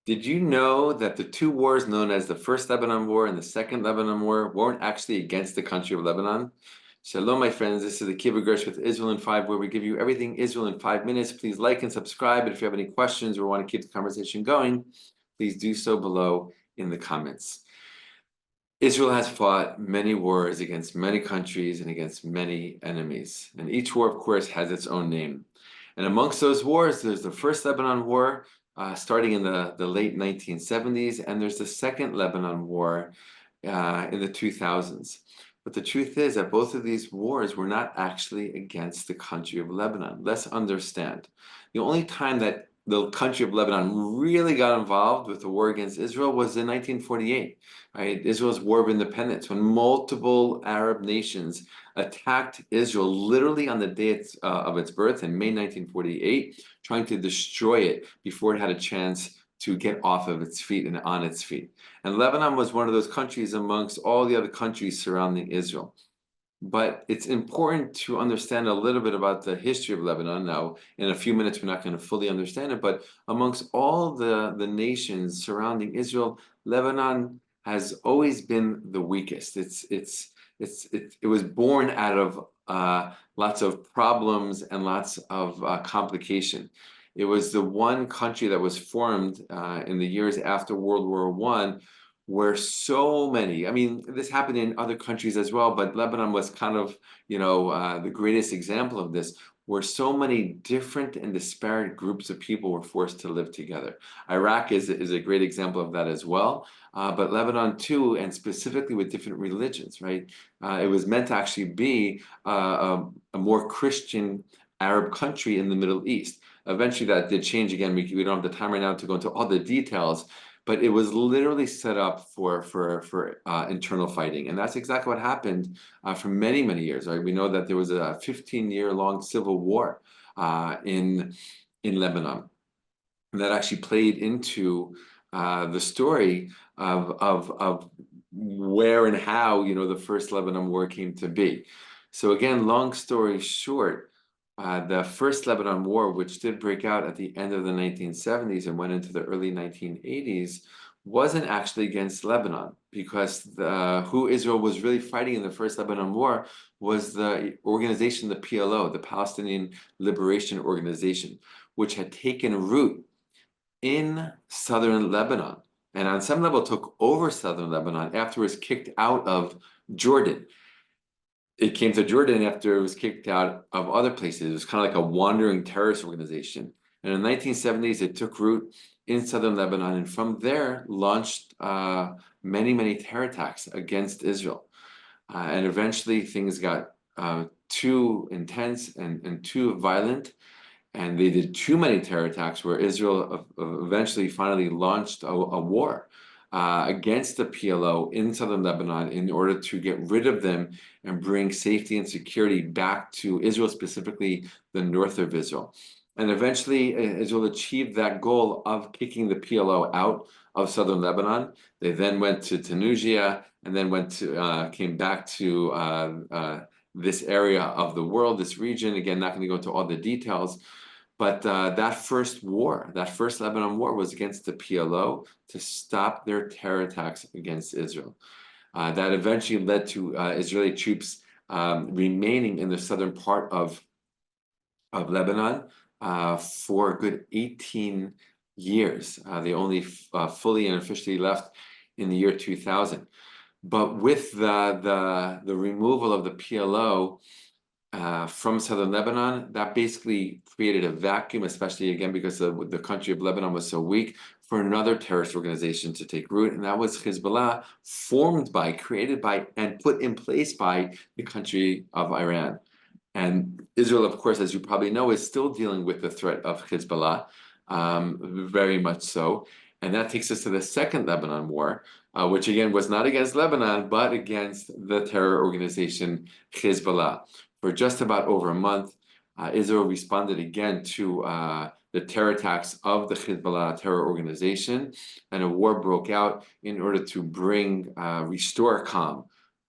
Did you know that the two wars known as the First Lebanon War and the Second Lebanon War weren't actually against the country of Lebanon? Shalom, my friends. This is Akiva Gersh with Israel in 5, where we give you everything Israel in 5 minutes. Please like and subscribe. And if you have any questions or want to keep the conversation going, please do so below in the comments. Israel has fought many wars against many countries and against many enemies. And each war, of course, has its own name. And amongst those wars, there's the First Lebanon War, starting in the late 1970s, and there's the Second Lebanon War in the 2000s. But the truth is that both of these wars were not actually against the country of Lebanon. Let's understand. The only time that the country of Lebanon really got involved with the war against Israel was in 1948, right? Israel's War of Independence, when multiple Arab nations attacked Israel literally on the day of its birth in May 1948, trying to destroy it before it had a chance to get off of its feet and on its feet. And Lebanon was one of those countries amongst all the other countries surrounding Israel. But it's important to understand a little bit about the history of Lebanon. Now, in a few minutes, we're not going to fully understand it, but amongst all the nations surrounding Israel, Lebanon has always been the weakest. It was born out of lots of problems and lots of complication. It was the one country that was formed in the years after World War I, where so many, I mean, this happened in other countries as well, but Lebanon was kind of, the greatest example of this, where so many different and disparate groups of people were forced to live together. Iraq is a great example of that as well, but Lebanon too, and specifically with different religions, right? It was meant to actually be a more Christian Arab country in the Middle East. Eventually that did change again. We don't have the time right now to go into all the details, but it was literally set up for internal fighting, and that's exactly what happened for many years. Right, we know that there was a 15-year-long civil war in Lebanon, and that actually played into the story of where and how the First Lebanon War came to be. So again, long story short, the First Lebanon War, which did break out at the end of the 1970s and went into the early 1980s, wasn't actually against Lebanon, because who Israel was really fighting in the First Lebanon War was the organization, the PLO, the Palestinian Liberation Organization, which had taken root in southern Lebanon, and on some level took over southern Lebanon after it was kicked out of Jordan. It came to Jordan after it was kicked out of other places. It was kind of like a wandering terrorist organization. And in the 1970s, it took root in southern Lebanon, and from there launched many terror attacks against Israel. And eventually things got too intense and too violent, and they did too many terror attacks, where Israel eventually finally launched a war against the PLO in southern Lebanon in order to get rid of them and bring safety and security back to Israel, specifically the north of Israel. And eventually, Israel achieved that goal of kicking the PLO out of southern Lebanon. They then went to Tunisia, and then came back to this area of the world, this region. Again, not going to go into all the details, but that first war, that First Lebanon War, was against the PLO to stop their terror attacks against Israel. That eventually led to Israeli troops remaining in the southern part of Lebanon for a good 18 years. They only fully and officially left in the year 2000. But with the removal of the PLO from southern Lebanon, that basically created a vacuum, especially again because the country of Lebanon was so weak, for another terrorist organization to take root, and that was Hezbollah, created by, and put in place by the country of Iran. And Israel, of course, as you probably know, is still dealing with the threat of Hezbollah, very much so. And that takes us to the Second Lebanon War, which again was not against Lebanon, but against the terror organization Hezbollah. For just about over a month, Israel responded again to the terror attacks of the Hezbollah terror organization, and a war broke out in order to restore calm,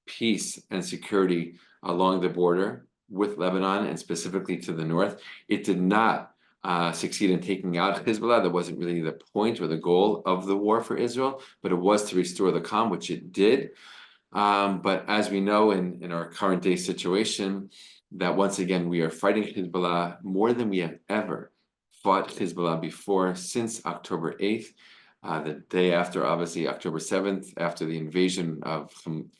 peace, and security along the border with Lebanon, and specifically to the north. It did not succeed in taking out Hezbollah. That wasn't really the point or the goal of the war for Israel, but it was to restore the calm, which it did. But as we know in our current day situation, that once again we are fighting Hezbollah more than we have ever fought Hezbollah before since October 8th. The day after, obviously, October 7th, after the invasion of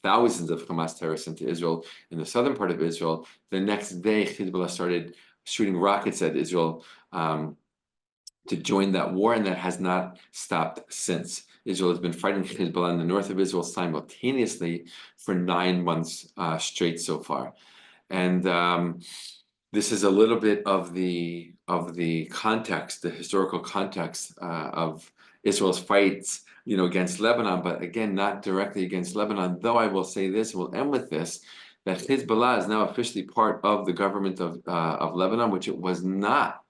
thousands of Hamas terrorists into Israel in the southern part of Israel, the next day Hezbollah started shooting rockets at Israel to join that war, and that has not stopped since. Israel has been fighting Hezbollah in the north of Israel simultaneously for 9 months straight so far. And this is a little bit of the context, the historical context of Israel's fights, against Lebanon, but again, not directly against Lebanon. Though I will say this, we'll end with this, that Hezbollah is now officially part of the government of Lebanon, which it was not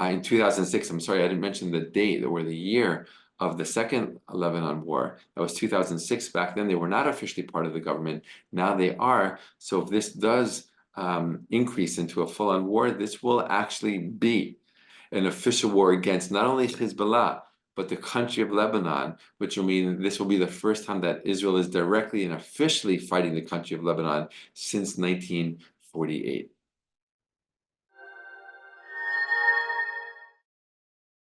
in 2006. I'm sorry, I didn't mention the date or the year of the second Lebanon war. That was 2006. Back then, they were not officially part of the government. Now they are. So if this does increase into a full-on war, this will actually be an official war against not only Hezbollah, but the country of Lebanon, which will mean this will be the first time that Israel is directly and officially fighting the country of Lebanon since 1948.